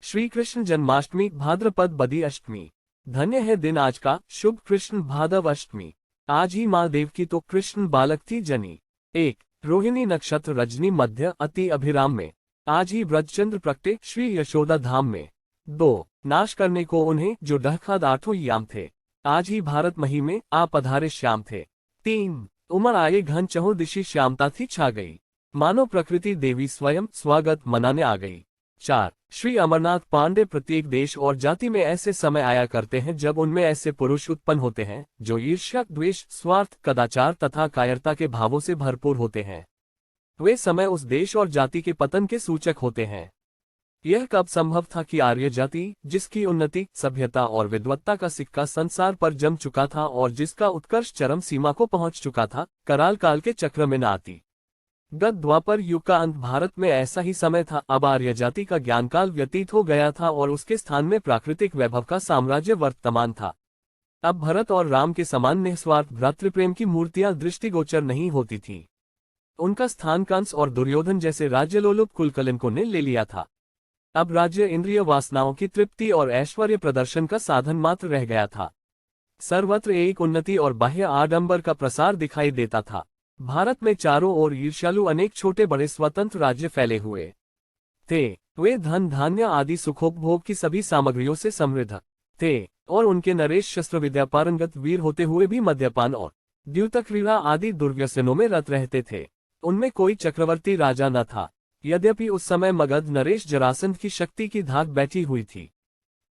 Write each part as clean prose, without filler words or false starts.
श्री कृष्ण जन्माष्टमी भाद्रपद बदी अष्टमी। धन्य है दिन आज का, शुभ कृष्ण भादव अष्टमी। आज ही माँ देव की तो कृष्ण बालक थी जनी। 1 रोहिणी नक्षत्र रजनी मध्य अति अभिराम में। आज ही ब्रजचंद्र प्रगटे श्री यशोदा धाम में। 2 नाश करने को उन्हें जो डहखाद 8 याम थे। आज ही भारत मही में आ पधारे श्याम थे। 3 उमर आए घन चहुं दिशि श्यामता थी छा गई। मानो प्रकृति देवी स्वयं स्वागत मनाने आ गई। 4 श्री अमरनाथ पांडे प्रत्येक देश और जाति में ऐसे समय आया करते हैं जब उनमें ऐसे पुरुष उत्पन्न होते हैं जो ईर्ष्या द्वेष स्वार्थ कदाचार तथा कायरता के भावों से भरपूर होते हैं। वे समय उस देश और जाति के पतन के सूचक होते हैं। यह कब संभव था कि आर्य जाति, जिसकी उन्नति सभ्यता और विद्वत्ता का सिक्का संसार पर जम चुका था और जिसका उत्कर्ष चरम सीमा को पहुंच चुका था, कराल काल के चक्र में न आती। गत द्वापर युग का अंत भारत में ऐसा ही समय था। अब आर्य जाति का ज्ञानकाल व्यतीत हो गया था और उसके स्थान में प्राकृतिक वैभव का साम्राज्य वर्तमान था। अब भरत और राम के समान निस्वार्थ भ्रातृप्रेम की मूर्तियां दृष्टिगोचर नहीं होती थीं। उनका स्थान कंस और दुर्योधन जैसे राज्यलोलुप कुलकलंकों ने ले लिया था। अब राज्य इंद्रिय वासनाओं की तृप्ति और ऐश्वर्य प्रदर्शन का साधन मात्र रह गया था। सर्वत्र एक उन्नति और बाह्य आडंबर का प्रसार दिखाई देता था। भारत में चारों ओर ईर्ष्यालु अनेक छोटे बड़े स्वतंत्र राज्य फैले हुए थे। वे धन धान्य आदि सुखोपभोग की सभी सामग्रियों से समृद्ध थे और उनके नरेश शस्त्र विद्या पारंगत वीर होते हुए भी मद्यपान और द्यूत क्रीड़ा आदि दुर्व्यसनों में रत रहते थे। उनमें कोई चक्रवर्ती राजा न था। यद्यपि उस समय मगध नरेश जरासंध की शक्ति की धाक बैठी हुई थी।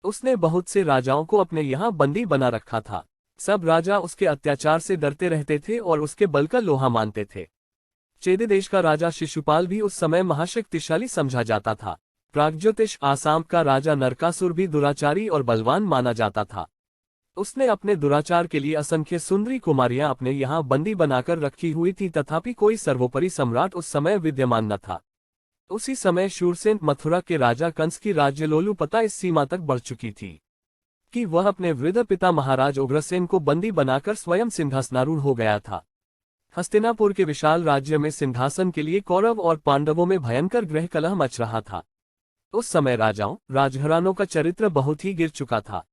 उसने बहुत से राजाओं को अपने यहाँ बंदी बना रखा था। सब राजा उसके अत्याचार से डरते रहते थे और उसके बल का लोहा मानते थे। चेदे देश का राजा शिशुपाल भी उस समय महाशक्तिशाली समझा जाता था। प्रागज्योतिष आसाम का राजा नरकासुर भी दुराचारी और बलवान माना जाता था। उसने अपने दुराचार के लिए असंख्य सुंदरी कुमारियां अपने यहाँ बंदी बनाकर रखी हुई थी, तथापि कोई सर्वोपरि सम्राट उस समय विद्यमान न था। उसी समय शूरसेन मथुरा के राजा कंस की राज्यलोलुपता इस सीमा तक बढ़ चुकी थी कि वह अपने वृद्ध पिता महाराज उग्रसेन को बंदी बनाकर स्वयं सिंहासनारूढ़ हो गया था। हस्तिनापुर के विशाल राज्य में सिंहासन के लिए कौरव और पांडवों में भयंकर गृह कलह मच रहा था। उस समय राजाओं राजघरानों का चरित्र बहुत ही गिर चुका था।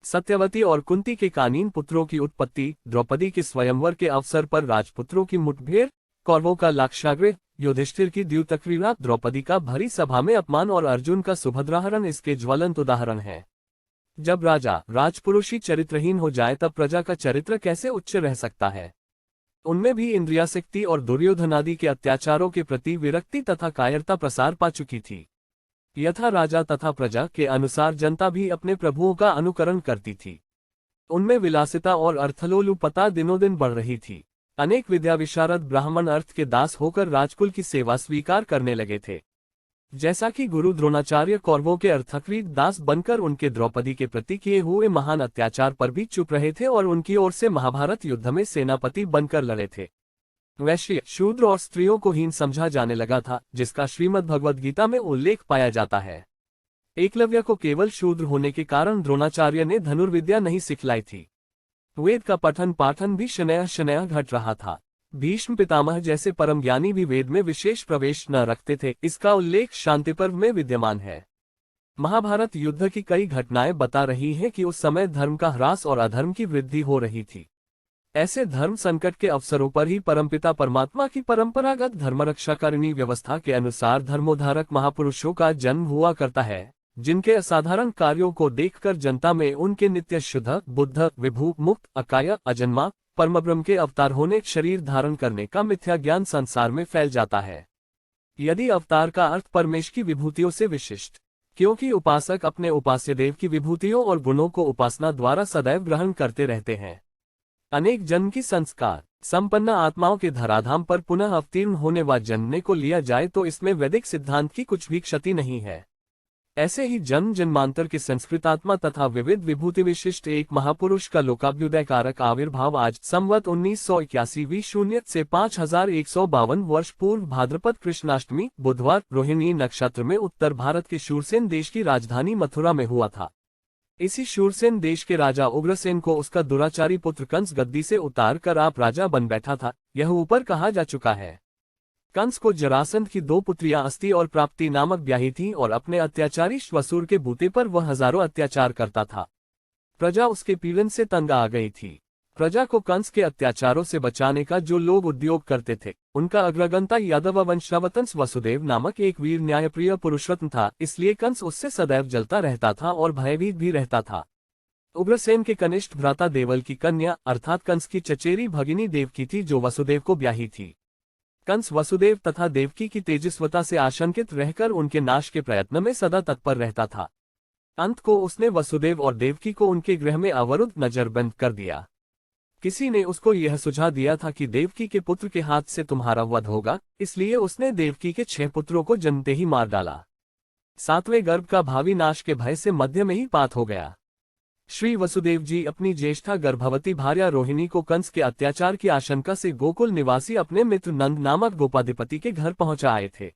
सत्यवती और कुंती के कानीन पुत्रों की उत्पत्ति, द्रौपदी के स्वयंवर के अवसर पर राजपुत्रों की मुठभेड़, कौरवों का लाक्षागृह, युधिष्ठिर की द्यूतक्रीड़ा, द्रौपदी का भरी सभा में अपमान और अर्जुन का सुभद्राहरण इसके ज्वलंत उदाहरण है। जब राजा राजपुरुषी चरित्रहीन हो जाए तब प्रजा का चरित्र कैसे उच्च रह सकता है। उनमें भी इंद्रियासक्ति और दुर्योधनादि के अत्याचारों के प्रति विरक्ति तथा कायरता प्रसार पा चुकी थी। यथा राजा तथा प्रजा के अनुसार जनता भी अपने प्रभुओं का अनुकरण करती थी। उनमें विलासिता और अर्थलोलुपता दिनों दिन बढ़ रही थी। अनेक विद्या विशारद ब्राह्मण अर्थ के दास होकर राजकुल की सेवा स्वीकार करने लगे थे। जैसा कि गुरु द्रोणाचार्य कौरवों के अर्थक्रीत दास बनकर उनके द्रौपदी के प्रति किए हुए महान अत्याचार पर भी चुप रहे थे और उनकी ओर से महाभारत युद्ध में सेनापति बनकर लड़े थे। वैश्य, शूद्र और स्त्रियों को हीन समझा जाने लगा था, जिसका श्रीमद् भगवद गीता में उल्लेख पाया जाता है। एकलव्य को केवल शूद्र होने के कारण द्रोणाचार्य ने धनुर्विद्या नहीं सिखलाई थी। वेद का पठन पाठन भी शनैः शनैः घट रहा था। भीष्म पितामह जैसे परम ज्ञानी भी वेद में विशेष प्रवेश न रखते थे। इसका उल्लेख शांति पर्व में विद्यमान है। महाभारत युद्ध की कई घटनाएं बता रही हैं कि उस समय धर्म का ह्रास और अधर्म की वृद्धि हो रही थी। ऐसे धर्म संकट के अवसरों पर ही परमपिता परमात्मा की परंपरागत धर्मरक्षाकारिणी व्यवस्था के अनुसार धर्मोद्धारक महापुरुषों का जन्म हुआ करता है, जिनके असाधारण कार्यों को देखकर जनता में उनके नित्य शुद्ध बुद्ध विभू मुक्त अकाय अजन्मा परमब्रह्म के अवतार होने शरीर धारण करने का मिथ्या ज्ञान संसार में फैल जाता है। यदि अवतार का अर्थ परमेश की विभूतियों से विशिष्ट, क्योंकि उपासक अपने उपास्य देव की विभूतियों और गुणों को उपासना द्वारा सदैव ग्रहण करते रहते हैं। अनेक जन्म की संस्कार संपन्न आत्माओं के धराधाम पर पुनः अवतीर्ण होने व जन्मने को लिया जाए तो इसमें वैदिक सिद्धांत की कुछ भी क्षति नहीं है। ऐसे ही जन्म जन्मांतर के संस्कृतात्मा तथा विविध विभूति विशिष्ट एक महापुरुष का लोकाभ्युदय कारक आविर्भाव आज संवत 1981 शून्य से 5152 वर्ष पूर्व भाद्रपद कृष्णाष्टमी बुधवार रोहिणी नक्षत्र में उत्तर भारत के शूरसेन देश की राजधानी मथुरा में हुआ था। इसी शूरसेन देश के राजा उग्रसेन को उसका दुराचारी पुत्र कंस गद्दी से उतार कर आप राजा बन बैठा था। यह ऊपर कहा जा चुका है। कंस को जरासंध की 2 पुत्रियां अस्ति और प्राप्ति नामक ब्याही थीं और अपने अत्याचारी श्वशुर के बूते पर वह हजारों अत्याचार करता था। प्रजा उसके पीड़न से तंग आ गई थी। प्रजा को कंस के अत्याचारों से बचाने का जो लोग उद्योग करते थे, उनका अग्रगंता यादव वंशावतंस वसुदेव नामक एक वीर न्यायप्रिय पुरुषोत्तम था, इसलिए कंस उससे सदैव जलता रहता था और भयभीत भी रहता था। उग्रसेन के कनिष्ठ भ्राता देवल की कन्या अर्थात कंस की चचेरी भगिनी देवकी थी, जो वसुदेव को ब्याही थी। कंस वसुदेव तथा देवकी की तेजस्वता से आशंकित रहकर उनके नाश के प्रयत्न में सदा तत्पर रहता था। अंत को उसने वसुदेव और देवकी को उनके गृह में अवरुद्ध नजरबंद कर दिया। किसी ने उसको यह सुझाव दिया था कि देवकी के पुत्र के हाथ से तुम्हारा वध होगा, इसलिए उसने देवकी के 6 पुत्रों को जन्मते ही मार डाला। 7वें गर्भ का भावी नाश के भय से मध्य में ही पात हो गया। श्री वसुदेव जी अपनी ज्येष्ठा गर्भवती भार्या रोहिणी को कंस के अत्याचार की आशंका से गोकुल निवासी अपने मित्र नंद नामक गोपाधिपति के घर पहुंचा आए थे।